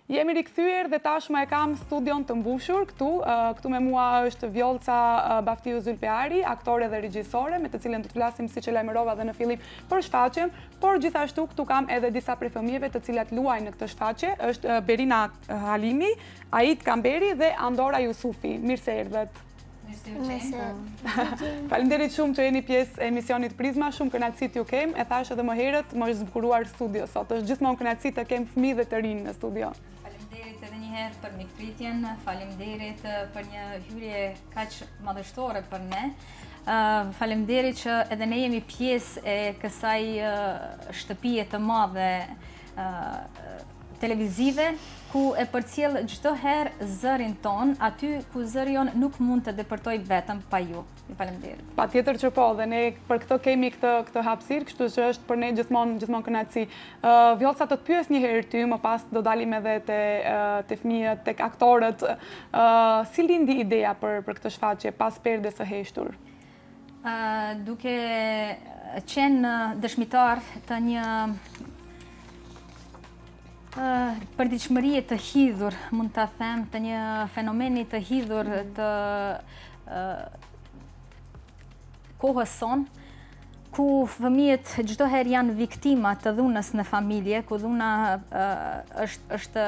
Jemi rikthyer dhe tashmë e kam studion të mbushur këtu. Këtu me mua është Vjolca Baftiu Zylpeari, aktore dhe regjisore, me të cilën do të flasim siç e lajmërova dhe në fillim për shfaqjen, por gjithashtu këtu kam edhe disa prej fëmijëve të cilat luajnë në këtë shfaqje. Është Berina Halimi, Ait Kamberi dhe Andora Jusufi. Mirë se erdhët. Faleminderit shumë që jeni pjesë e emisionit Prizma, shumë kënaqësi t'ju kem. E thash edhe më herët, më është zbukuruar studio sot. Është gjithmonë kënaqësi të kem fëmijë dhe të rinj në studio. Faleminderit edhe një herë për mikpritjen, faleminderit për një hyrje kaq madhështore për ne. Faleminderit që edhe ne jemi pjesë e kësaj shtëpie të madhe televizive, ku e përcjell çdo herë zërin ton, aty ku zëri jon nuk mund të depërtoj vetëm pa ju. Faleminderit. Patjetër që po, dhe ne për këtë kemi këtë hapësirë, kështu që është për ne gjithmonë kënaqësi. Vjolca, të të pyes një herë ty, më pas do dalim edhe te fëmijët, tek aktorët. Si lindi ideja për këtë shfaqje pas perdes së heshtur? Duke qenë dëshmitar të një përditshmërie të hidhur, mund ta them, të një fenomeni të hidhur të kohës son, ku fëmijët çdo herë janë viktima të dhunës në familje, ku dhuna është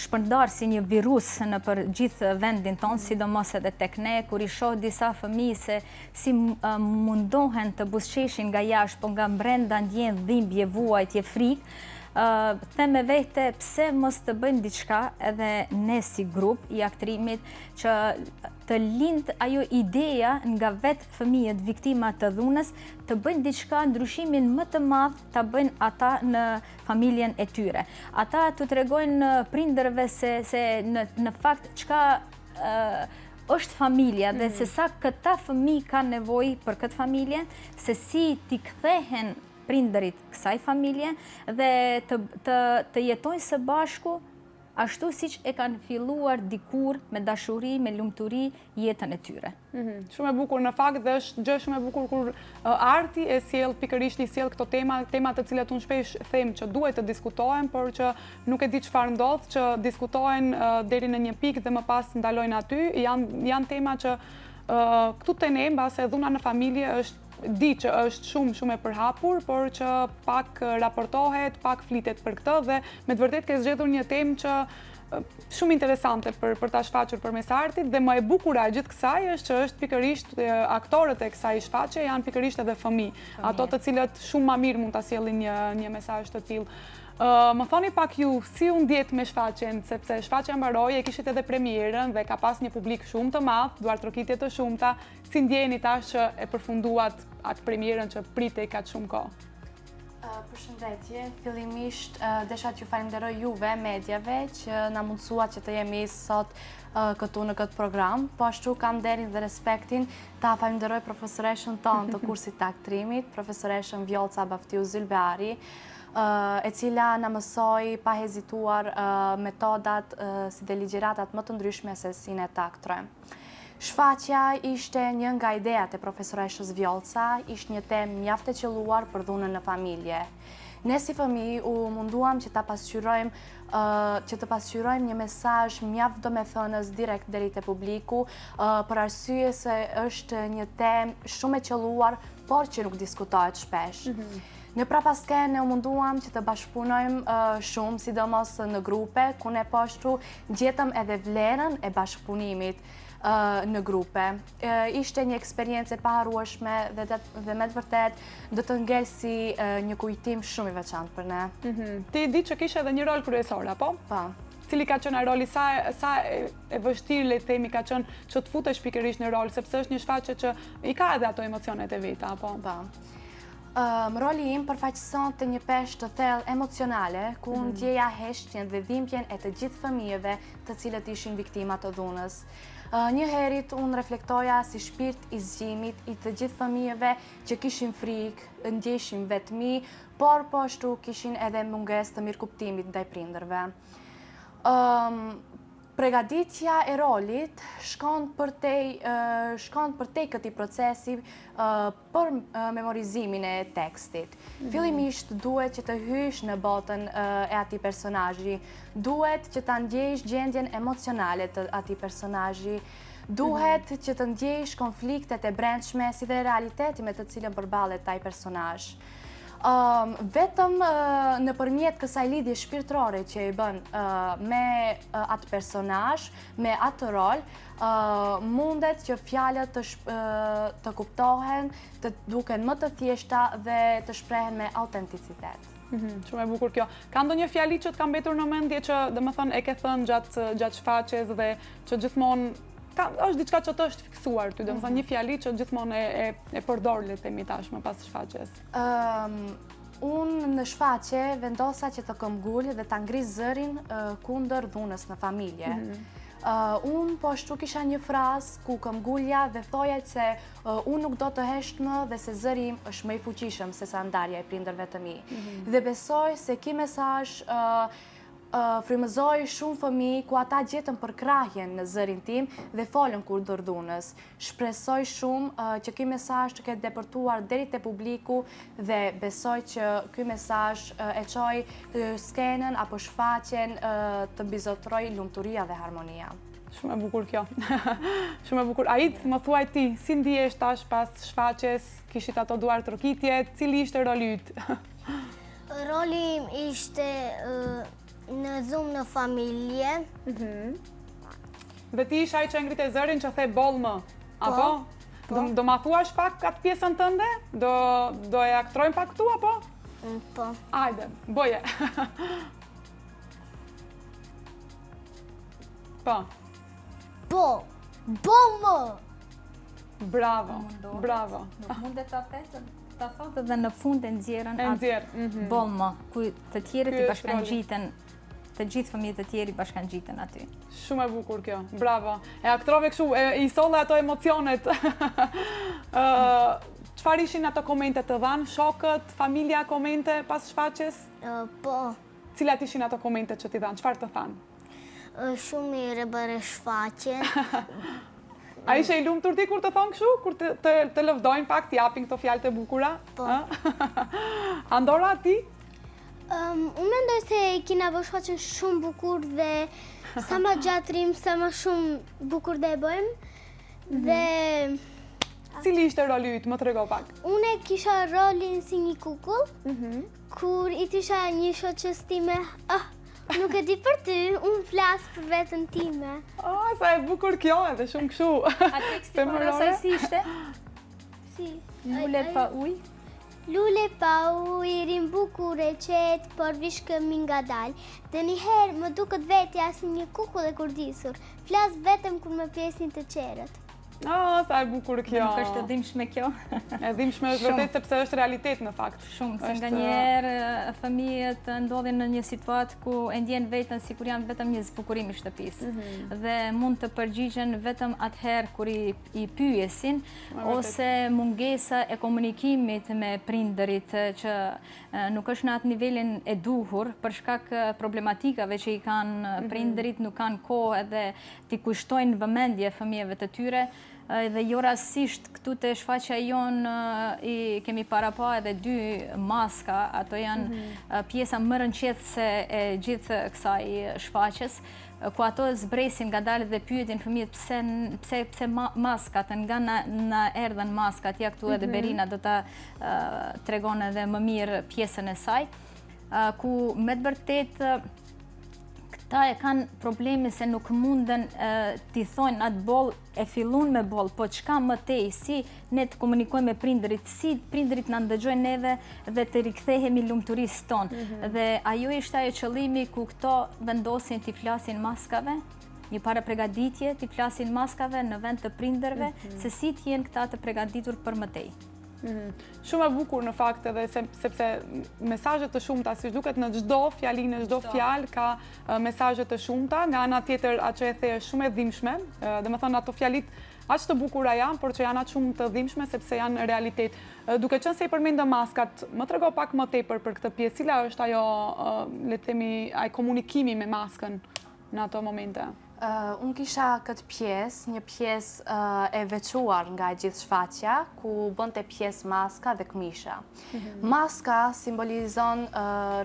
shpërndar si një virus në për gjithë vendin tonë, sidomos edhe tek ne, kur i shoh disa fëmijë se si mundohen të buzëqeshin nga jashtë, po nga brenda ndjen dhimbje, vuajtje, frikë. Them me vete pse mos të bëjmë diçka edhe ne si grup i aktrimit që të lind ajo ideja nga vetë fëmijët viktima të dhunës, të bëjnë diçka, ndryshimin më të madh ta bëjnë ata në familjen e tyre. Ata të tregojnë prindërve se në fakt çka është familja dhe se sa këta fëmijë kanë nevojë për këtë familje, se si t'i kthehen prindërit kësaj familje dhe të jetojnë së bashku ashtu siç e kanë filluar dikur me dashuri, me lumturi jetën e tyre. Shumë e bukur në fakt dhe është gjë shumë e bukur kur arti e sjell pikërisht i sjell këto tema të cilat unë shpesh them që duhet të diskutohen, por që nuk e di çfarë ndodh, që diskutohen deri në një pikë dhe më pas ndalojnë aty. Janë tema që këtu te ne, mbase dhuna në familje është di që është shumë e përhapur, por që pak raportohet, pak flitet për këtë dhe me të vërtetë ke zgjedhur një temë që shumë interesante për ta shfaqur përmes artit dhe më e bukura e gjithë kësaj është që është pikërisht aktorët e kësaj shfaqje janë pikërisht edhe fëmijë, ato të cilët shumë më mirë mund ta sjellin një mesazh të tillë. Më thoni pak ju, si u ndjet me shfaqjen, sepse shfaqja mbaroi, e kishit edhe premierën dhe ka pas një publik shumë të madh, duartrokitje të shumta. Si ndjeni tash që e përfunduat atë premierën që pritej kaq shumë kohë? Përshëndetje, fillimisht desha t'ju falenderoj juve, mediave, që na mundësuat që të jemi sot këtu në këtë program, po ashtu kam nderin dhe respektin ta falenderoj profesoreshën tonë të kursit të aktrimit, profesoreshën Vjolca Baftiu Zylpeari, e cila na mësoi pa hezituar metodat si dhe ligjëratat më të ndryshme se si ne të aktrojmë. Shfaqja ishte një nga idejat e profesoreshës Vjolca, ishte një temë mjaft e qelluar për dhunën në familje. Ne si fëmijë u munduam që të pasqyrojmë një mesazh mjaft domethënës direkt deri te publiku, për arsye se është një temë shumë e qelluar, por që nuk diskutohet shpesh. Në prapaske ne u munduam që të bashkëpunojmë shumë, sidomos në grupe, ku ne po ashtu gjetëm edhe vlerën e bashkëpunimit në grupe. Ishte një eksperiencë e paharrueshme dhe me të vërtet do të ngel si një kujtim shumë i veçantë për ne. Ti di që kishe edhe një rol kryesor, apo? Po. Cili ka qenë roli, sa e vështirë le të themi ka qenë që të futesh pikërisht në rol, sepse është një shfaqje që i ka edhe ato emocionet e veta, apo? Po. Roli im përfaqëson të një peshë të thellë emocionale, ku ndjeja heshtjen dhe dhimbjen e të gjithë fëmijëve të cilët ishin viktima të dhunës. Një herit unë reflektoja si shpirt i zgjimit i të gjithë fëmijëve që kishin frikë, ndjeshin vetmi, por po ashtu kishin edhe mungesë të mirëkuptimit ndaj prindërve. Pregaditja e rolit shkon për te këti procesi për memorizimin e tekstit. Fillimisht duhet që të hysh në botën e ati personazhi, duhet që të ndjejsh gjendjen emocionale të ati personazhi, duhet që të ndjejsh konfliktet e brendshme si dhe realiteti me të cilën përballet ai personazh. Vetëm në përmjet kësaj lidhje shpirtërore që i bën me atë personazh, me atë rol, mundet që fjalët të kuptohen, të duken më të thjeshta dhe të shprehen me autenticitet. Shumë e bukur kjo. Ka ndonjë fjali që të ka mbetur në mendje që domethënë e ke thënë gjatë shfaqjes dhe që gjithmonë është diçka që të është fiksuar ty, domethënë një fjali që gjithmonë e përdor le të themi tashmë pas shfaqjes. Unë në shfaqje vendosa që të këmbgul dhe ta ngris zërin kundër dhunës në familje. Unë po ashtu kisha një frazë ku këmbgulja dhe thoja se unë nuk do të hesht më dhe se zëri im është më i fuqishëm se sa ndarja e prindërve të mi. Dhe besoj se ky mesazh frymëzoi shumë fëmijë ku ata gjetën përkrahjen në zërin tim dhe folën kundër dhunës. Shpresoj shumë që ky mesazh të ketë depërtuar deri te publiku dhe besoj që ky mesazh e çoi skenën apo shfaqjen të mbizotroj lumturia dhe harmonia. Shumë e bukur kjo. Shumë e bukur. Ait, më thuaj ti, si ndihesh tash pas shfaqjes? Kishit ato duar trokitje? Cili ishte roli yt? Roli im ishte në dhumë në familje. Dhe ti isha ai që ngrite zërin që the boll më, apo? Do ma thuash pak atë pjesën tënde? Do e aktrojmë pak këtu, apo? Po. Ajde, boje. Po. Boll më! Bravo, bravo. Mundet ta thotë dhe në fund e nxjerrën atë boll më, ku të tjerët i bashkangjiten, të gjithë fëmijët e tjerë i bashkangjiten aty. Shumë e bukur kjo, bravo. E aktrove kështu, i solle ato emocionet. Çfarë ishin ato komente të dhanë? Shokët, familja komente pas shfaqjes? Po. Cilat ishin ato komente që t'i dhanë? Çfarë të thanë? Shumë mirë bëre shfaqjen. A ishe i lumtur ti kur të thonë kështu? Kur të lëvdojnë pak, t'japin këto fjalë të bukura? Po. Andora, ti? Unë mendoj se kina bërë shfaqjen shumë bukur dhe sa ma gjatrim, sa ma shumë bukur dhe e bëjmë. Dhe... Cili ishte roli yt, më trego pak? Unë kisha rolin si një kukull, kur i tisha një shoqës time, nuk e di për ty, unë flasë për vetën time. Sa e bukur kjo, edhe shumë kështu. A teksti para sa si ishte? Si. Lule pa ujë? Lule pa ujë, rim bukur e qetë, por vishkëmi nga dalë. Dhe njëherë më duket vetja si një kukull e kurdisur. Flasë vetëm kur më pjesin të qerët. Sa e bukur kjo. Nuk është e dhimbshme kjo. E dhimbshme është vërtet sepse është realitet në fakt. Shumë, se nganjëherë fëmijët ndodhin në një situatë ku e ndjen veten sikur janë vetëm një zbukurim i shtëpisë. Dhe mund të përgjigjen vetëm atëherë kur i pyesin ose mungesa e komunikimit me prindërit që nuk është në atë nivelin e duhur për shkak problematikave që i kanë prindërit, nuk kanë kohë edhe t'i kushtojnë vëmendje fëmijëve të tyre. Dhe jo rastësisht këtu te shfaqja jonë i kemi para pa edhe 2 maska, ato janë pjesa më rënqethëse e gjithë kësaj shfaqjes, ku ato zbresin ngadalë dhe pyetin fëmijët pse maskat, nga na erdhen maskat, ja këtu edhe Berina do ta tregon edhe më mirë pjesën e saj, ku me të vërtetë ta e kanë problemi se nuk munden t'i thonë atë boll, e fillun me boll, po çka më tej, si ne të komunikojmë me prindërit, si prindërit na ndëgjojnë neve dhe të rikthehemi lumturisë tonë. Dhe ajo ishte ajo qëllimi ku këto vendosin t'i flasin maskave, një para pregaditje t'i flasin maskave në vend të prindërve, se si t'jenë këta të pregaditur për më tej. Shumë e bukur në fakt edhe sepse mesazhe të shumta, siç duket në çdo fjali, në çdo fjalë ka mesazhe të shumta, nga ana tjetër atë që e the është shumë e dhimbshme, domethënë ato fjalit aq të bukura janë, por që janë aq shumë të dhimbshme sepse janë realitet. Duke qenë se i përmendëm maskat, më trego pak më tepër për këtë pjesë, cila është ajo, le të themi, ai komunikimi me maskën në ato momente? Unë kisha këtë pjesë, një pjesë e veçuar nga e gjithë shfaqja, ku bënte pjesë maska dhe këmisha. Maska simbolizon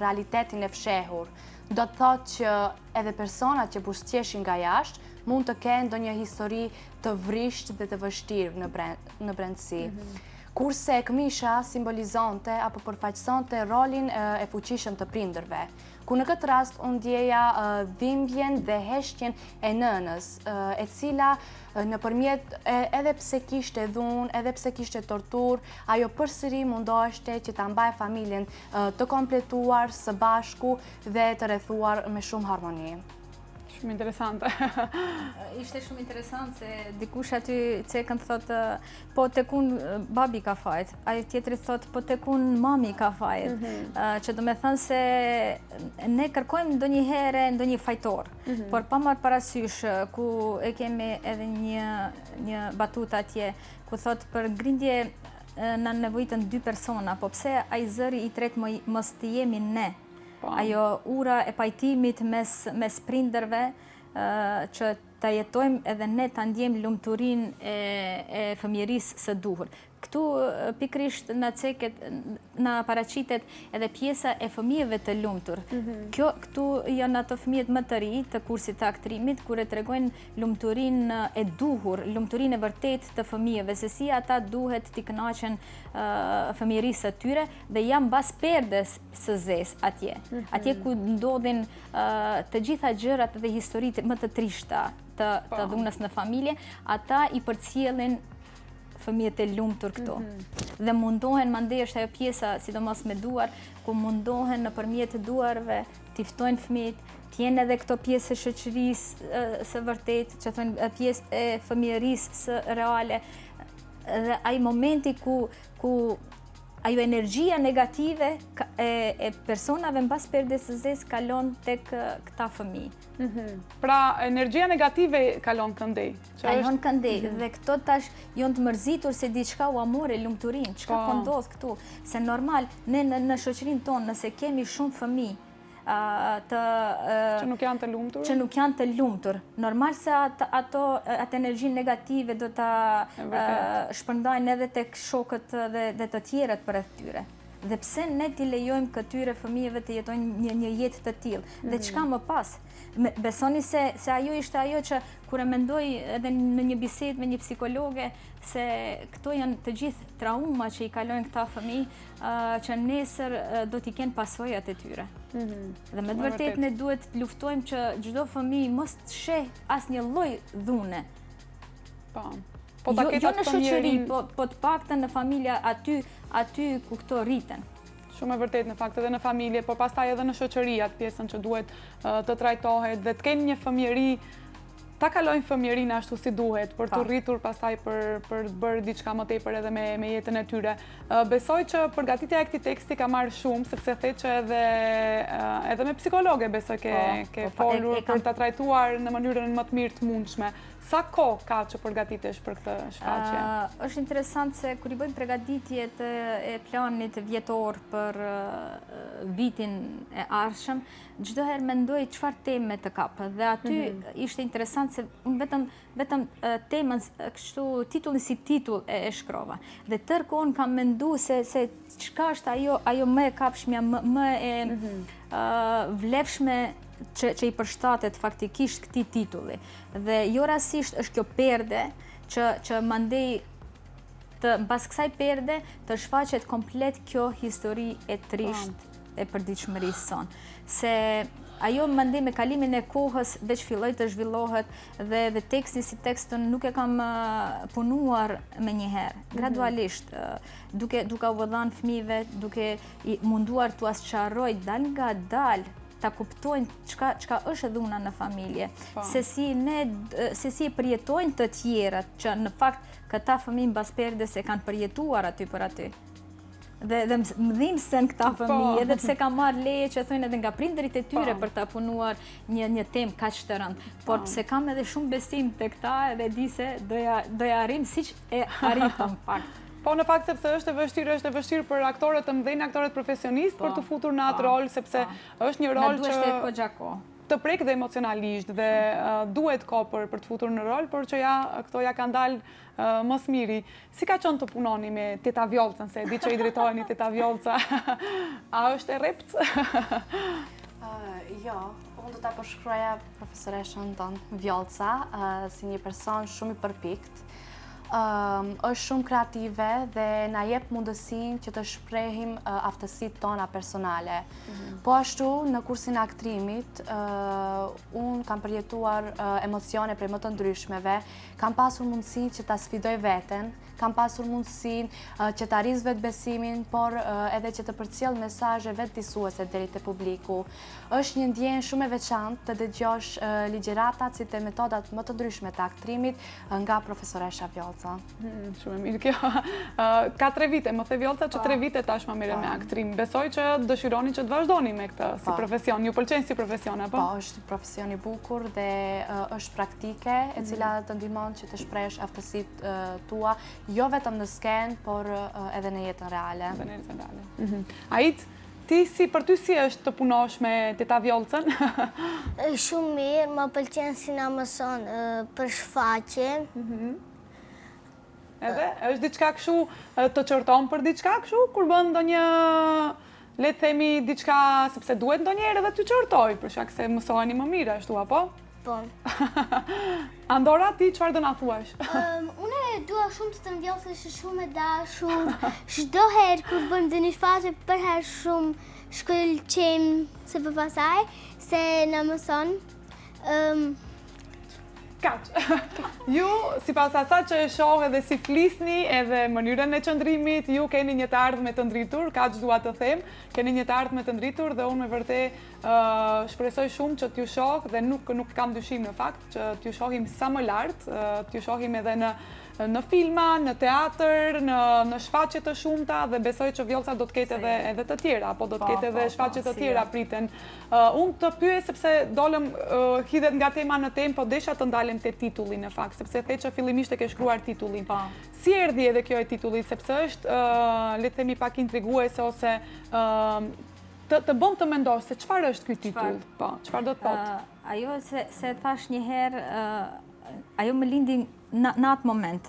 realitetin e fshehur. Do të thotë që edhe personat që buzëqeshin nga jashtë mund të kenë ndonjë histori të vrisht dhe të vështirë në brendësi. Kurse këmisha simbolizonte apo përfaqësonte rolin e fuqishëm të prindërve, ku në këtë rast unë ndjeja dhimbjen dhe heshtjen e nënës, e cila nëpërmjet edhe pse kishte dhunë, edhe pse kishte tortur, ajo përsëri mundoheshte që ta mbajë familjen të kompletuar së bashku dhe të rrethuar me shumë harmoni. Shumë interesante. Ishte shumë interesant se dikush aty cekën thotë po tek unë babi ka fajt, ai tjetri thotë po tek unë mami ka fajt. Që do me thënë se ne kërkojmë ndonjëherë ndonjë fajtor, por pa marrë parasysh ku e kemi edhe një batutë atje ku thotë për grindje në nevojitën dy persona, po pse ai zëri i tretë mos të jemi ne. Ajo ura e pajtimit mes prindërve që ta jetojmë edhe ne ta ndjejmë lumturinë e fëmijërisë së duhur. Këtu pikrisht na paraqitet edhe pjesa e fëmijëve të lumtur. Këtu janë ato fëmijët më të ri të kursit të aktrimit, kur e tregojnë lumturinë e duhur, lumturinë e vërtet të fëmijëve, se si ata duhet t'i kënaqen fëmijërisë së tyre dhe janë mbas perdes së zezë atje. Atje ku ndodhin të gjitha gjërat dhe historitë më të trishta të dhunës në familje, ata i përcjellin fëmijët e lumtur këto. Dhe mundohen, mandej është ajo pjesa, sidomos me duar, ku mundohen nëpërmjet duarve t'i ftojnë fëmijët, t'jenë edhe këto pjesë e shoqërisë së vërtet, që thonë pjesë e fëmijërisë së reale, dhe ai momenti ku ajo energjia negative e personave mbas perdes së zezë kalon tek këta fëmijë. Pra, energjia negative kalon këndej. Kalon këndej, dhe këto tash jonë të mërzitur se diçka u amore lumturin, çka po ndodh këtu. Se normal, ne në shoqërinë tonë, nëse kemi shumë fëmijë, që nuk janë të lumtur? Që nuk janë të lumtur. Normal se atë energjinë negative do ta shpërndajnë edhe tek shokët dhe të tjerët përreth tyre. Dhe pse ne t'i lejojmë këtyre fëmijëve të jetojnë një jetë të tillë? Dhe çka më pas? Besoni se ajo ishte ajo që kur e mendoj edhe në një bisedë me një psikologe, se këto janë të gjithë trauma që i kalojnë këta fëmijë që nesër do t'i kenë pasojat e tyre. Dhe me të vërtetë ne duhet të luftojmë që çdo fëmijë mos të sheh asnjë lloj dhune. Jo në shoqëri, po të paktën në familja aty ku këto rriten. Shumë e vërtet në fakt edhe në familje, por pastaj edhe në shoqëri atë pjesën që duhet të trajtohet dhe të kenë një fëmijëri, ta kalojnë fëmijërinë ashtu si duhet, për të rritur pastaj për të bërë diçka më tepër edhe me jetën e tyre. Besoj që përgatitja e këtij teksti ka marrë shumë, sepse the që edhe me psikologe besoj ke folur për ta trajtuar në mënyrën më të mirë të mundshme. Sa kohë ka që përgatitesh për këtë shfaqje? Është interesant se kur i bëjmë përgatitjet e planit vjetor për vitin e ardhshëm, çdo herë mendoj çfarë teme të kap. Dhe aty ishte interesant se unë vetëm temën kështu titullin si titull e shkrova. Dhe tërkohën kam menduar se çka është ajo më e kapshmja, më e vlefshme që i përshtatet faktikisht këtij titulli. Dhe jo rastisht është kjo perde që mandej mbas kësaj perde të shfaqet komplet kjo histori e trisht e përditshmërisë sonë. Se ajo mandej me kalimin e kohës veç filloi të zhvillohet dhe tekstin si tekstën nuk e kam punuar me njëherë. Gradualisht, duke u dhënë fëmijëve, duke i munduar t'u asqarroj dal nga dal ta kuptojnë çka është dhuna në familje, se si e përjetojnë të tjerët, që në fakt këta fëmijë mbas perdes e kanë përjetuar aty për aty. Dhe më dhimbsen këta fëmijë, edhe pse kanë marrë leje që thonë edhe nga prindërit e tyre për ta punuar një temë kaq të rëndë. Por pse kam edhe shumë besim te këta edhe di se doja arrim siç e arritëm fakt. Po në fakt sepse është e vështirë për aktorët të mëdhenj, aktorët profesionistë për të futur në atë rol, sepse është një rol që... Na duhet kogja kohë. të prek dhe emocionalisht dhe duhet kohë për të futur në rol, por që këto ja kanë dalë mos miri. Si ka qenë të punoni me Teta Vjollcën, se di që i drejtoheni Teta Vjollca, a është e rept? Jo, unë do ta përshkruaja profesoreshën tonë Vjollca si një person shumë i përpikt. Është shumë kreative dhe na jep mundësinë që të shprehim aftësitë tona personale. Po ashtu, në kursin e aktrimit, unë kam përjetuar emocione prej më të ndryshmeve, kam pasur mundësinë që ta sfidoj veten, kam pasur mundësinë që ta rris vetbesimin, por edhe që të përcjell mesazhe vetëdijsuese deri te publiku. Është një ndjenjë shumë e veçantë të dëgjosh ligjëratat si te metodat më të ndryshme të aktrimit nga profesoresha Vjollca. Shumë e mirë kjo. Ka 3 vite, më the Vjollca që 3 vite tashmë merre me aktrim. Besoj që dëshironi që të vazhdoni me këtë si profesion. Ju pëlqen si profesion apo? Po, është profesion i bukur dhe është praktike e cila të ndihmon që të shprehësh aftësitë tua, jo vetëm në skenë, por edhe në jetën reale. Edhe në jetën reale. Ait, ti për ty si është të punosh me Teta Vjollcën? Shumë mirë, më pëlqen si na mëson për shfaqje. Edhe, është diçka kështu të qërton për diçka kështu, kur bën ndonjë, le të themi diçka sepse duhet ndonjëherë edhe të qërtoj, për shkak se mësoheni më mirë ashtu apo? Po. Andora, ti çfarë do na thuash? Unë dua shumë të Vjollcën, është shumë e dashur. Çdo herë kur bën ndonjë shfaqje, për herë shumë shkëlqem se për pasaj, se na mëson. Kaq. Ju, sipas asaj që e shoh edhe si flisni, edhe mënyrën e qëndrimit, ju keni një të ardhme të ndritur, kaq dua të them, keni një të ardhme të ndritur dhe unë me vërtet shpresoj shumë që t'ju shoh dhe nuk kam dyshim në fakt që t'ju shohim sa më lart, t'ju shohim edhe në filma, në teatr, në shfaqje të shumta dhe besoj që Vjollca do të ketë edhe të tjera, apo do të ketë edhe shfaqje të tjera priten. Unë të pyes sepse dolëm hidhet nga tema në temë, po desha të ndalem te titulli në fakt, sepse the që fillimisht e ke shkruar titullin. Si erdhi edhe kjo e titullit, sepse është, le të themi pak intriguese ose të bën të mendosh se çfarë është ky titull, po, çfarë do të thotë? Ajo se thash një herë, ajo më lindi në atë moment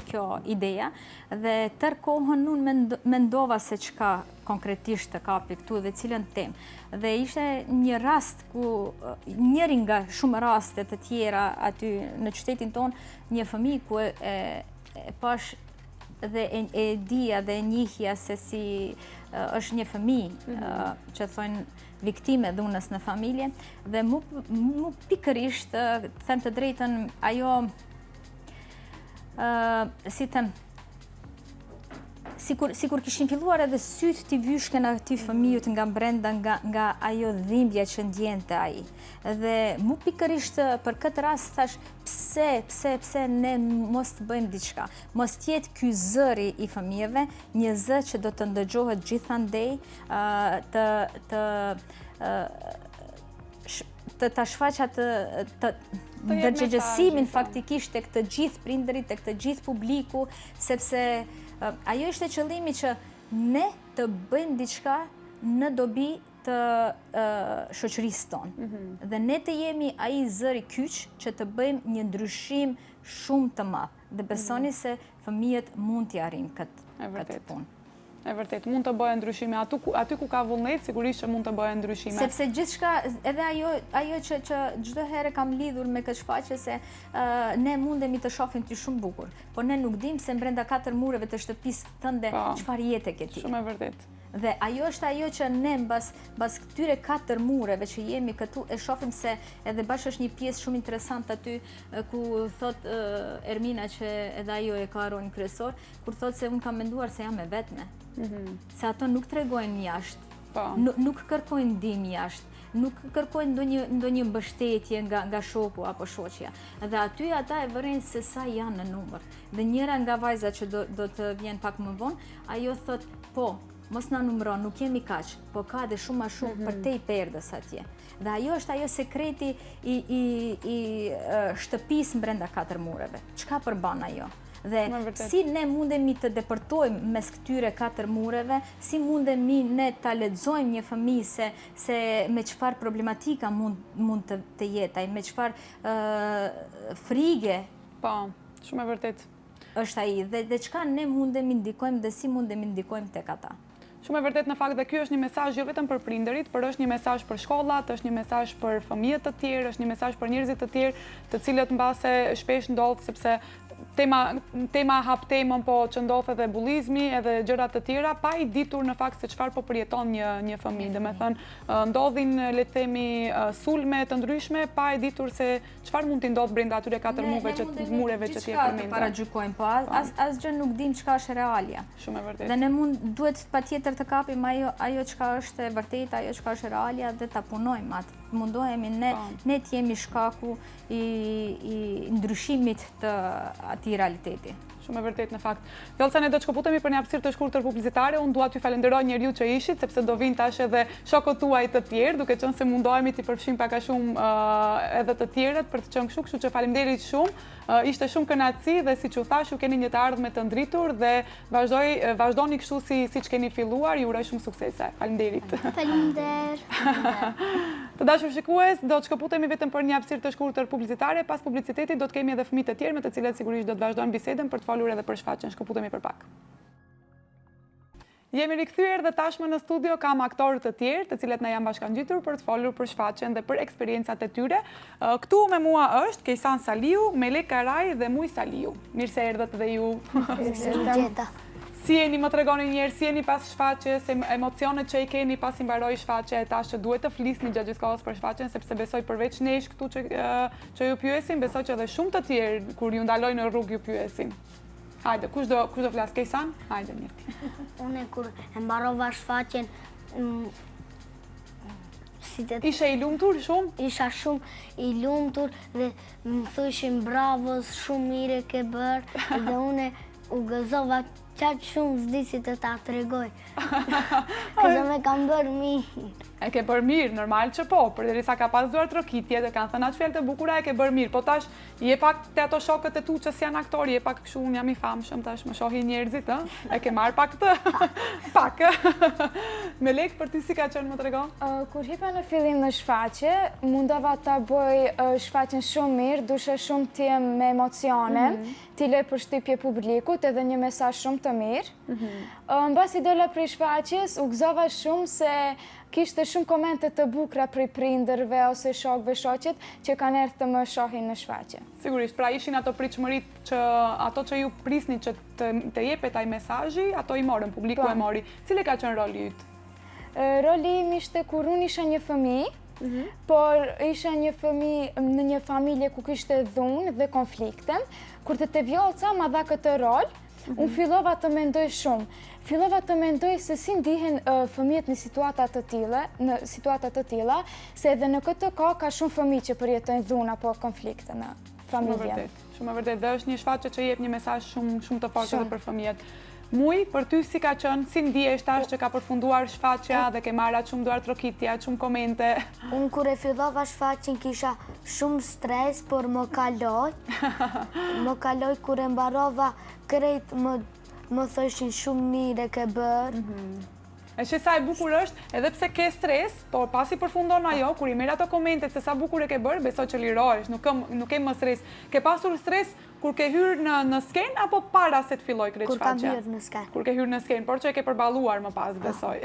kjo ideja dhe tërë kohën unë mendova se çka konkretisht të kapi këtu dhe cilën temë. Dhe ishte një rast ku njëri nga shumë raste të tjera aty në qytetin tonë, një fëmijë ku e pash dhe e dija dhe e njihja se si është një fëmijë që thonë viktime dhunës në familje dhe mu pikërisht, them të drejtën, ajo si them, sikur kishin filluar edhe sytë t'i vyshken aty fëmijët nga brenda nga ajo dhimbja që ndjente ai. Dhe mu pikërisht për këtë rast thash pse ne mos të bëjmë diçka. Mos t'jetë ky zëri i fëmijëve, një zë që do të ndëgjohet gjithandej, të shfaqat të ndërgjegjësimin faktikisht tek të gjithë prindërit, tek të gjithë publiku, sepse ajo ishte qëllimi që ne të bëjmë diçka në dobi të shoqërisë tonë. Dhe ne të jemi ai zëri kyç që të bëjmë një ndryshim shumë të madh. Dhe besoni se fëmijët mund t'i arrijnë këtë punë. E vërtet, mund të bëjë ndryshime. Aty ku ka vullnet, sigurisht që mund të bëjë ndryshime. Sepse gjithçka, edhe ajo që çdo herë kam lidhur me këtë shfaqje se ne mundemi të shohim ty shumë bukur, por ne nuk dim se brenda 4 mureve të shtëpisë tënde çfarë jete ke ti. Shumë e vërtet. Dhe ajo është ajo që ne mbas këtyre 4 mureve që jemi këtu e shohim se edhe bashkë është një pjesë shumë interesante aty ku thot Ermina që edhe ajo e ka rolin kryesor, kur thot se unë kam menduar se jam e vetme. Se ato nuk tregojnë jashtë, nuk kërkojnë ndihmë jashtë, nuk kërkojnë ndonjë mbështetje nga shoku apo shoqja. Dhe aty ata e vërin se sa janë në numër. Dhe njëra nga vajzat që do të vjen pak më vonë, ajo thot, po, mos na numëron, nuk jemi kaq, po ka dhe shumë më shumë për te i perdës atje. Dhe ajo është ajo sekreti i shtëpisë brenda 4 mureve. Çka përban ajo? Dhe si ne mundemi të depërtojmë mes këtyre 4 mureve, si mundemi ne ta lexojmë një fëmijë se me çfarë problematika mund të jetaj, me çfarë frige. Po, shumë e vërtet. Është ai dhe çka ne mundemi ndikojmë dhe si mundemi ndikojmë tek ata. Shumë e vërtet në fakt dhe ky është një mesazh jo vetëm për prindërit, por është një mesazh për shkollat, është një mesazh për fëmijët të tjerë, është një mesazh për njerëzit të tjerë, të cilët mbase shpesh ndodh sepse tema hap temën, po që ndodh edhe bullizmi edhe gjëra të tjera, pa i ditur në fakt se çfarë po përjeton një fëmijë. Domethënë ndodhin le të themi sulme të ndryshme, pa i ditur se çfarë mund të ndodh brenda atyre 4 mureve që ti e përmendë. Ne paragjykojmë, po asgjë nuk dim çka është realja. Shumë e vërtetë. Dhe ne duhet patjetër të kapim ajo çka është e vërtetë, ajo çka është realja dhe ta punojmë atë. Mundohemi ne të jemi shkaku i ndryshimit të atij realiteti. Shumë e vërtet në fakt. Vjollca, ne do të shkëputemi për një hapësirë të shkurtër publicitare. Unë dua t'ju falenderoj njeriu që ishit, sepse do vinë tash edhe shokët tuaj të tjerë, duke qenë se mundohemi t'i përfshijmë pak a shumë edhe të tjerët për të qenë kështu që faleminderit shumë. Ishte shumë kënaqësi dhe siç u thash, ju keni një të ardhme të ndritur dhe vazhdoni kështu siç keni filluar. Ju uroj shumë suksese. Faleminderit. Faleminderit. Të dashur shikues, do të shkëputemi vetëm për një hapësirë të shkurtër publicitare. Pas publicitetit do të kemi edhe fëmijë të tjerë me të cilët sigurisht do të vazhdojmë bisedën për të folur edhe për shfaqjen. Shkëputemi për pak. Jemi rikthyer dhe tashmë në studio kam aktorë të tjerë, të cilët na janë bashkangjitur për të folur për shfaqjen dhe për eksperiencat e tyre. Këtu me mua është Kejsan Saliu, Melek Karaj dhe Muj Saliu. Mirë se erdhët dhe ju. Si jeni, më tregoni njerë, si jeni pas shfaqjes, emocionet që i keni pas i mbaroi shfaqja, e tash që duhet të flisni gjatë gjithë kohës për shfaqjen, sepse besoj përveç nesh këtu që ju pyesin, besoj që edhe shumë të tjerë kur ju ndaloj në rrugë ju pyesin. Hajde, kush do flas? Kejsan? Hajde, mirë. Unë kur e mbarova shfaqjen, ishe i lumtur shumë? Isha shumë i lumtur dhe më thëshin bravos, shumë mire ke bërë dhe une u gëzova qatë shumë zdi si të ta tregoj. Këse me kam bërë mirë. E ke bërë mirë, normal që po, përderisa ka pas duar trokitje dhe kanë thënë atë fjalë të bukura e ke bërë mirë, po tash je pak te ato shokët e tu që si janë aktorë, je pak kështu, unë jam i famshëm, tash më shohin njerëzit, e ke marrë pak të, pak. Melek, për ty si ka qenë, më tregon? Kur hipa në fillim në shfaqje, mundova ta bëj shfaqjen shumë mirë, dushe shumë t'jem me emocione, t'i lej përshtypje publikut edhe një mesazh shumë të mirë. Mbasi dola prej shfaqjes, u gëzova shumë se kishte shumë komente të bukura prej prindërve ose shokëve, shoqet që kanë erdhur të më shohin në shfaqje. Sigurisht, pra ishin ato pritshmërit që ato që ju prisni që të jepet ai mesazhi, ato i morën, publiku e mori. Cili ka qenë roli yt? Roli im ishte kur unë isha një fëmijë, por isha një fëmijë në një familje ku kishte dhunë dhe konflikte. Kur të vjollca ma dha këtë rol, unë fillova të mendoj shumë. Fillova të mendoj se si ndihen fëmijët në situata të tilla, se edhe në këtë kohë ka shumë fëmijë që përjetojnë dhunë apo konflikte në familje. Shumë e vërtet, dhe është një shfaqje që jep një mesazh shumë të fortë edhe për fëmijët. Muj, për ty si ka qenë, si ndihesh tash që ka përfunduar shfaqja dhe ke marrë atë shumë duar trokitja, shumë komente? Unë kur e fillova shfaqjen kisha shumë stres, por më kaloj. Më kaloj kur e mbarova krejt më thëshin shumë mirë ke bërë. E që sa e bukur është, edhe pse ke stres, por pasi përfundon ajo, kur i merr ato komentet se sa bukur e ke bërë, besoj që lirohesh, nuk ke më stres. Ke pasur stres kur ke hyrë në skenë, apo para se të filloj krejt shfaqja? Kur kam hyrë në skenë. Kur ke hyrë në skenë, por që e ke përballuar më pas, besoj.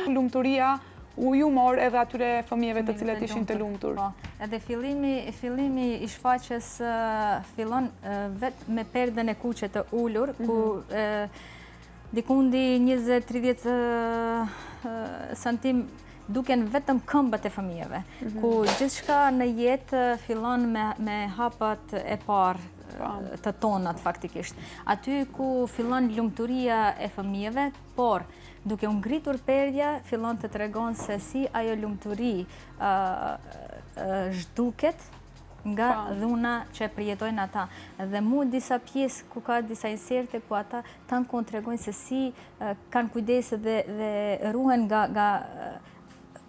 Lumturia u ju mor edhe atyre fëmijëve të cilët ishin të lumtur. Edhe fillimi i shfaqjes fillon vetë me perdën e kuqe të ulur, ku dikundi 20-30 centim duken vetëm këmbët e fëmijëve, ku gjithçka në jetë fillon me hapat e parë të tonat faktikisht. Aty ku fillon lumturia e fëmijëve, por duke u ngritur perdja, fillon të tregon se si ajo lumturi zhduket nga dhuna që përjetojnë ata. Dhe mu disa pjesë ku ka disa inserte ku ata tanë kontregojnë se si kanë kujdese dhe ruhen nga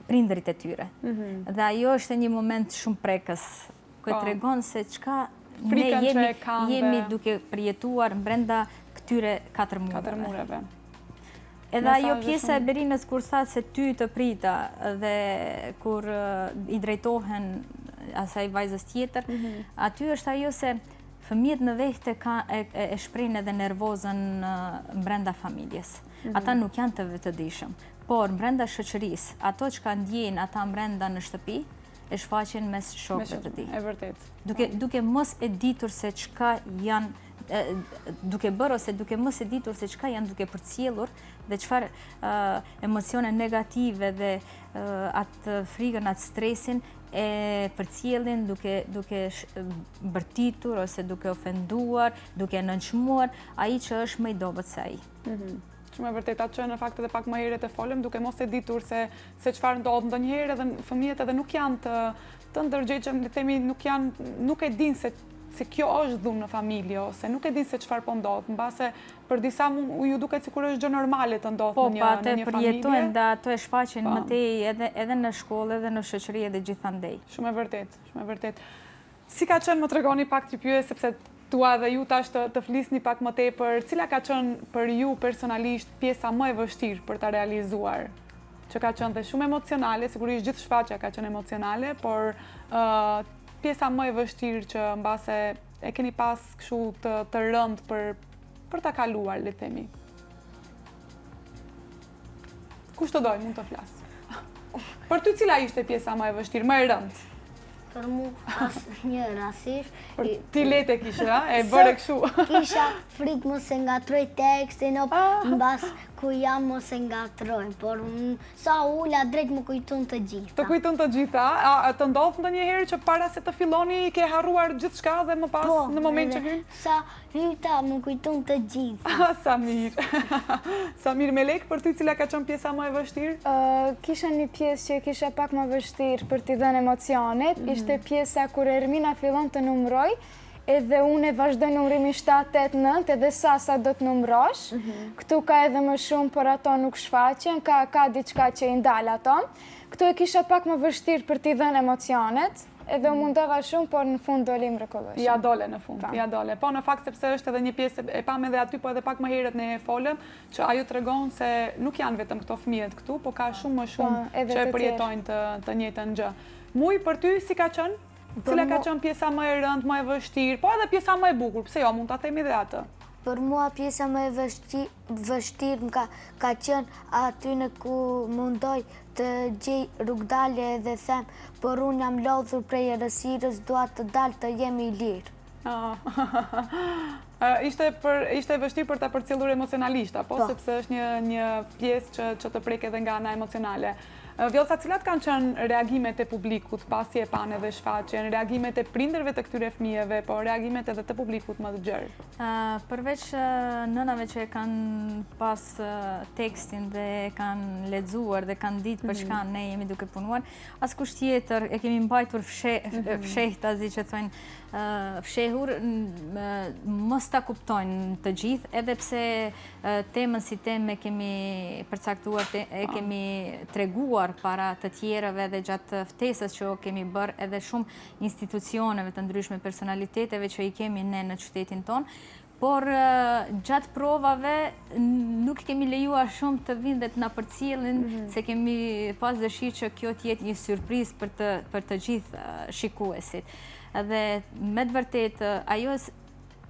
prindërit e tyre. Dhe ajo është një moment shumë prekës, ku e tregon se çka frikën që e kanë. Jemi duke përjetuar brenda këtyre 4 muajve. Edhe ajo pjesa e Berinës kur tha se ty të prita dhe kur i drejtohen asaj vajzës tjetër, aty është ajo se fëmijët në vehte e shprejnë edhe nervozën brenda familjes. Ata nuk janë të vetëdijshëm, por brenda shoqërisë, ato që ka ndjejnë ata brenda në shtëpi, e shfaqen mes shokëve të tij. E vërtet. Duke mos e ditur se çka janë, duke bërë ose duke mos e ditur se çka janë duke përcjellur dhe çfarë emocione negative dhe atë frikën, atë stresin e përcjellin duke bërtitur ose duke ofenduar, duke nënçmuar ai që është më i dobët se ai. Shumë e vërtet, atë që në fakt edhe pak më herët e folëm, duke mos e ditur se çfarë ndodh ndonjëherë edhe fëmijët edhe nuk janë të ndërgjegjshëm, le të themi nuk e dinë se kjo është dhunë në familje, ose nuk e dinë se çfarë po ndodh, mbase për disa ju duket sikur është gjë normale të ndodh në një familje. Po, përjetojnë dhe ato e shfaqen më tej edhe në shkollë, edhe në shoqëri edhe gjithandej. Shumë e vërtet, shumë e vërtet. Si ka qenë, më tregoni pak të pyes, sepse tua dhe ju tash të flisni pak më tepër, cila ka qenë për ju personalisht pjesa më e vështirë për ta realizuar? Që ka qenë dhe shumë emocionale, sigurisht gjithë shfaqja ka qenë emocionale, por pjesa më e vështirë që mbase e keni pas kështu të rënd për ta kaluar, le të themi. Kush të doj, mund të flas. Për ty cila ishte pjesa më e vështirë, më e rënd? Për mu asnjë rasisht. Për ti lete kisha, e bëre kështu. Kisha frikë mos e ngatroj tekstin, mbas ku jam mos e ngatroj, por sa ula drejt më kujton të gjitha. Të kujton të gjitha? Të ndodh ndonjëherë që para se të filloni ke harruar gjithçka dhe më pas në moment që hyn? Sa hyta më kujton të gjitha. Sa mirë. Sa mirë, Melek, për ty cila ka qenë pjesa më e vështirë? Kisha një pjesë që kisha pak më vështirë për t'i dhënë emocionet, ishte pjesa kur Ermina fillon të numroj, edhe unë e vazhdoj numrimin 7, 8, 9, edhe sa do të numrosh. Këtu ka edhe më shumë, por ato nuk shfaqen, ka diçka që i ndal ato. Këtu e kisha pak më vështirë për t'i dhënë emocionet, edhe u mundova shumë, por në fund doli mrekullueshëm. Ja dole në fund, ja dole. Po në fakt sepse është edhe një pjesë, e pam edhe aty, po edhe pak më herët ne folëm, që ajo tregon se nuk janë vetëm këto fëmijët këtu, po ka shumë më shumë që e përjetojnë të njëjtën gjë. Muj, për ty si ka qenë? Cila ka qenë pjesa më e rëndë, më e vështirë, po edhe pjesa më e bukur, pse jo, mund ta themi dhe atë. Për mua pjesa më e vështirë ka qenë aty në ku mundoj të gjej rrugdalje dhe them, por unë jam lodhur prej errësirës, dua të dal të jemi lirë. Ishte e vështirë për ta përcjellur emocionalisht, apo sepse është një pjesë që të prek edhe nga ana emocionale. Vjollca, cilat kanë qenë reagimet e publikut pasi e pane dhe shfaqjen, reagimet e prindërve të këtyre fëmijëve, po reagimet edhe të publikut më të gjerë? Përveç nënave që kanë pas tekstin dhe kanë lexuar dhe kanë ditë për çka ne jemi duke punuar, askush tjetër e kemi mbajtur fshehta, që thonë fshehur, mos ta kuptojnë të gjithë, edhe pse temën si temë kemi përcaktuar, e kemi treguar para të tjerëve dhe gjatë ftesës që kemi bërë edhe shumë institucioneve të ndryshme, personaliteteve që i kemi ne në qytetin tonë, por gjatë provave nuk kemi lejuar shumë të vinë dhe të na përcjellin, se kemi pas dëshirë që kjo të jetë një surprizë për të gjithë shikuesit. Dhe me të vërtet, ajo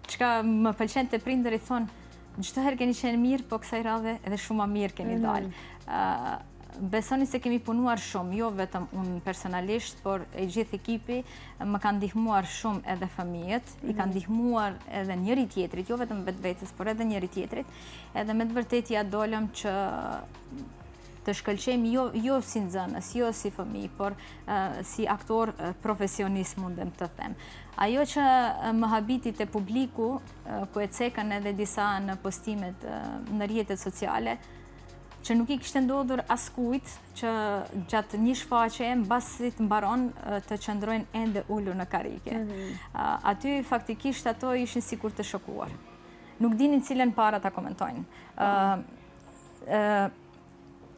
çka më pëlqen të prindërit thonë, çdo herë keni qenë mirë, po kësaj radhe edhe shumë më mirë keni dalë. Besoni se kemi punuar shumë, jo vetëm unë personalisht, por e gjithë ekipi më kanë ndihmuar shumë edhe fëmijët, i kanë ndihmuar edhe njëri tjetrit, jo vetëm vetvetes, por edhe njëri tjetrit, edhe me të vërtet ja dolëm që të shkëlqejmë jo si nxënës, jo si fëmijë, por si aktor profesionist mundem të them. Ajo që më habiti te publiku, ku e cekën edhe disa në postimet në rrjetet sociale, që nuk i kishte ndodhur askujt që gjatë një shfaqje mbasi të mbaron të qëndrojnë ende ulur në karrige. Aty faktikisht ato ishin sikur të shokuar. Nuk dinin cilën para ta komentojnë.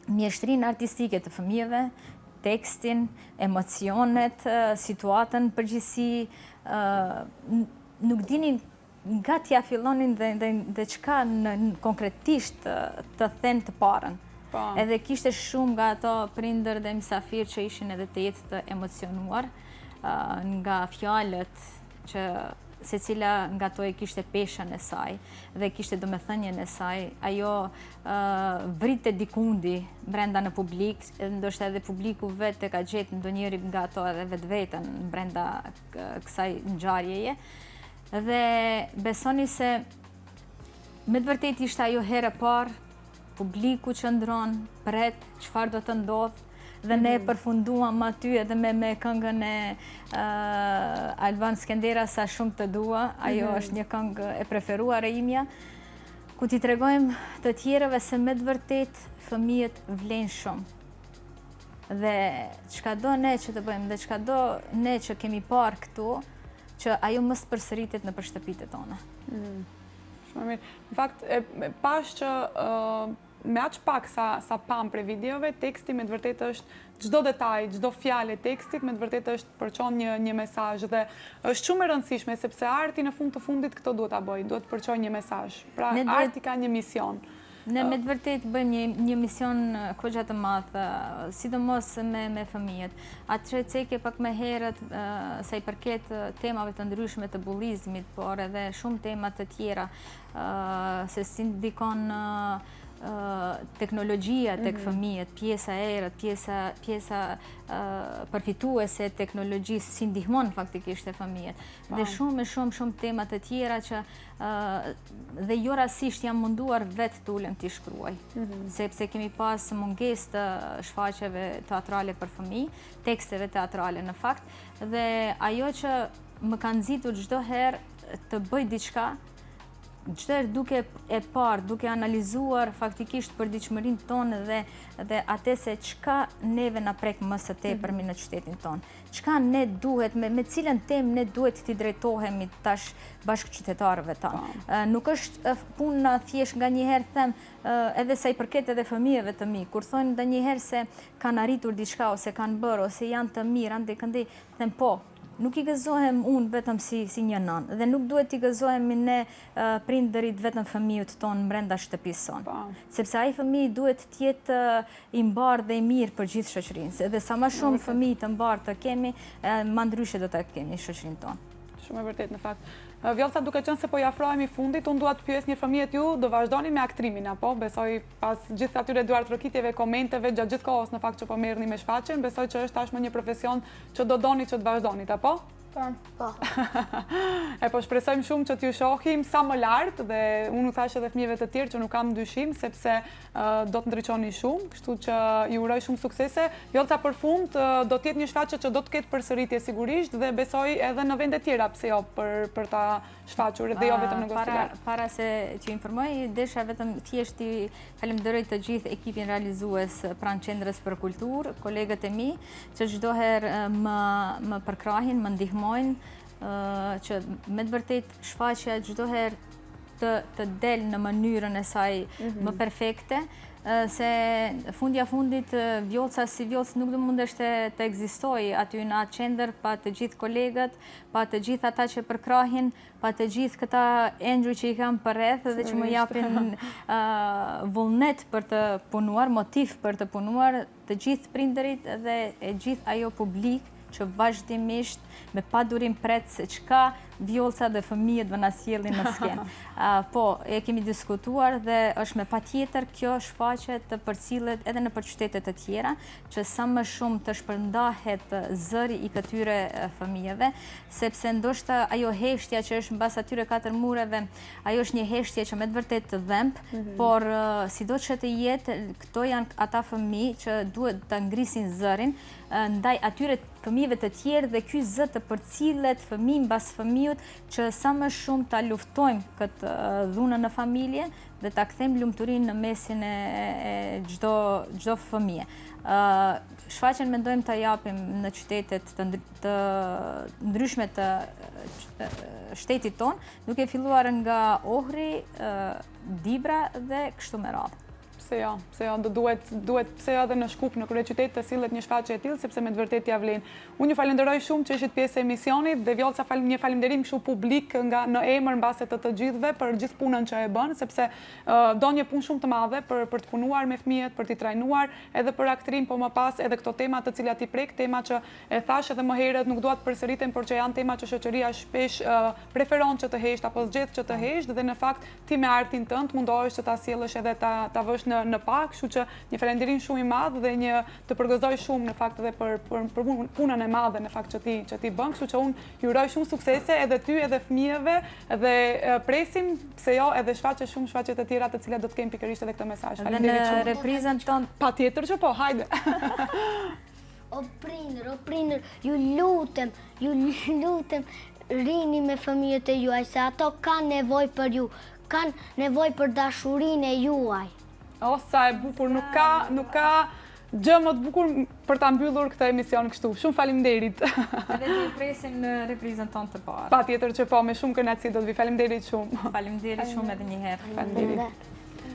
Mjeshtrinë artistike të fëmijëve, tekstin, emocionet, situatën përgjithësi, nuk dinin nga t'ja fillonin dhe qka konkretisht të thënë të parën. Edhe kishte shumë nga ato prindër dhe mysafir që ishin edhe të jetë të emocionuar nga fjalët që se cila nga to e kishte peshën e saj dhe kishte domethënien e saj, ajo vrite dikundi brenda në publik, ndoshta edhe publiku vetë ka gjetë ndonjëri nga ato edhe vetveten brenda kësaj ngjarjeje. Dhe besoni se me të vërtetë ishte ajo herë e parë, publiku qëndron, pret çfarë do të ndodhë, dhe ne përfunduam aty edhe me këngën e Alban Skendera Sa shumë të dua, ajo është një këngë e preferuar e imja, ku t'i tregojmë të tjerëve se me të vërtet fëmijët vlen shumë. Dhe çka do ne që të bëjmë, dhe çka do ne që kemi parë këtu, që ajo mos përsëritet në shtëpitë tona. Shumë mirë. Në fakt, pash që me aq pak sa pam për videove, teksti me të vërtetë është çdo detaj, çdo fjalë e tekstit me të vërtetë është përçon një mesazh dhe është shumë e rëndësishme sepse arti në fund të fundit këto duhet ta bëjë, duhet të përçojë një mesazh. Pra arti ka një mision. Ne me të vërtetë bëjmë një mision kogja të madh, sidomos me fëmijët. Atë ceke pak më herët sa i përket temave të ndryshme të bullizmit, por edhe shumë tema të tjera, se si ndikon teknologjia tek fëmijët, pjesa e errët, pjesa përfituese e teknologjisë, si ndihmon faktikisht e fëmijët. Dhe shumë tema të tjera që dhe jo rastisht jam munduar vetë të ulem t'i shkruaj, sepse kemi pas mungesë të shfaqjeve teatrale për fëmijë, teksteve teatrale në fakt, dhe ajo që më ka nxitur çdo herë të bëj diçka, çdo herë duke e parë, duke analizuar faktikisht përditshmërinë tonë dhe atë se çka neve na prek më së tepërmi në qytetin tonë. Çka ne duhet, me cilën temë ne duhet t'i drejtohemi tash bashkëqytetarëve tanë. Nuk është puna thjesht nganjëherë them edhe sa i përket edhe fëmijëve të mi, kur thonë nganjëherë se kanë arritur diçka ose kanë bërë ose janë të mirë, ande këndej, them po. Nuk i gëzohem unë vetëm si një nënë dhe nuk duhet t'i gëzohemi ne prindërit vetëm fëmijët tonë brenda shtëpisë sonë. Sepse ai fëmijë duhet t'jetë i mbarë dhe i mirë për gjithë shoqërinë. Edhe sa më shumë fëmijë të mbarë të kemi, më ndryshe do të kemi shoqërinë tonë. Shumë e vërtet në fakt. Vjollca, duke qenë se po i afrohemi fundit, unë dua të pyes një fëmijët ju, do vazhdoni me aktrimin apo? Besoj pas gjithë atyre duart trokitjeve, komenteve gjatë gjithë kohës në fakt që po merrni me shfaqjen, besoj që është tashmë një profesion që do doni që të vazhdonit, apo? Po. E po shpresojmë shumë që t'ju shohim sa më lart dhe unë u thash edhe fëmijëve të tjerë që nuk kam dyshim sepse do të ndriçoni shumë, kështu që ju uroj shumë suksese. Vjollca, për fund do të jetë një shfaqje që do të ketë përsëritje sigurisht dhe besoj edhe në vende tjera, pse jo, për ta shfaqur dhe jo vetëm në Gostigar. Para se t'ju informoj, desha vetëm thjesht i falenderoj të gjithë ekipin realizues pranë Qendrës për Kulturë, kolegët e mi, që çdo herë më përkrahin, më ndihmojnë, që me të vërtet shfaqja çdo herë të del në mënyrën e saj më perfekte, se fundja fundit vjollca si vjollcë nuk do mundesh të ekzistojë aty në atë qendër pa të gjithë kolegët, pa të gjithë ata që përkrahin, pa të gjithë këta engjëj që i kam përreth dhe që më japin vullnet për të punuar, motiv për të punuar, të gjithë prindërit dhe e gjithë ajo publik që vazhdimisht me padurim pret se çka vjollca dhe fëmijët do na sjellin në skenë. Po, e kemi diskutuar dhe është me patjetër kjo shfaqje të përcillet edhe në qytete të tjera, që sa më shumë të shpërndahet zëri i këtyre fëmijëve, sepse ndoshta ajo heshtja që është mbas atyre 4 mureve, ajo është një heshtje që me të vërtetë të dhemb, por sido që të jetë, këto janë ata fëmijë që duhet të ngrisin zërin ndaj atyre fëmijëve të tjerë dhe ky zë të përcillet fëmijë mbas fëmijët që sa më shumë ta luftojmë këtë dhunën në familje dhe ta kthejmë lumturinë në mesin e çdo fëmije. Shfaqjen mendojmë ta japim në qytetet të ndryshme të shtetit tonë, duke filluar nga Ohri, Dibra dhe kështu me radhë. Se jo, duhet pse edhe në Shkup, në kryeqytet të sillet një shfaqje e tillë, sepse me të vërtetë ja vlen. Unë ju falenderoj shumë që ishit pjesë e emisionit dhe Vjollca një falenderim kështu publik nga në emër mbase të gjithëve për gjithë punën që e bën, sepse do një punë shumë të madhe për të punuar me fëmijët, për t'i trajnuar, edhe për aktrin, po më pas edhe këto tema të cilat i prek, tema që e thash edhe më herët, nuk dua të përsëriten, por që janë tema që shoqëria shpesh preferon që të hesht apo zgjedh që të hesht, dhe në fakt ti me artin tënd mundohesh që ta sjellësh edhe ta vësh në pak, kështu që një falënderim shumë i madh dhe një të përgëzoj shumë në fakt edhe për punën e madhe në fakt që ti bën, kështu që unë ju uroj shumë suksese edhe ty edhe fëmijëve dhe presim se jo edhe shfaqje të tjera të cilat do të kemi pikërisht edhe këtë mesazh. Faleminderit shumë. Në reprizën tonë patjetër që po, hajde. O prindër, ju lutem, rini me fëmijët e juaj, se ato kanë nevojë për ju, kanë nevojë për dashurinë e juaj. O, sa e bukur, nuk ka gjë më të bukur për ta mbyllur këtë emision kështu. Shumë faleminderit. Edhe ti presim në reprizën tonë të parë. Patjetër që po, me shumë kënaqësi do të vi. Faleminderit shumë. Faleminderit shumë edhe një herë. Faleminderit.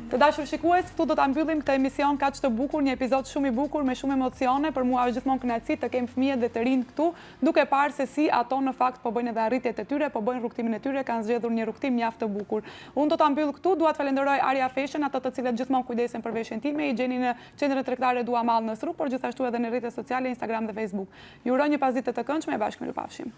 Të dashur shikues, këtu do ta mbyllim këtë emision kaq të bukur, një episod shumë i bukur me shumë emocione, për mua është gjithmonë kënaqësi të kem fëmijët dhe të rinj këtu, duke parë se si ato në fakt po bëjnë edhe arritjet e tyre, po bëjnë rrugtimin e tyre, kanë zgjedhur një rrugtim mjaft të bukur. Unë do ta mbyll këtu, dua të falenderoj Aria Fashion, ato të cilët gjithmonë kujdesen për veshjen time, i gjeni në qendrën tregtare Duamall në Sruk, por gjithashtu edhe në rrjetet sociale, Instagram dhe Facebook. Ju uroj një pasditë të këndshme e bashkë mirupafshim.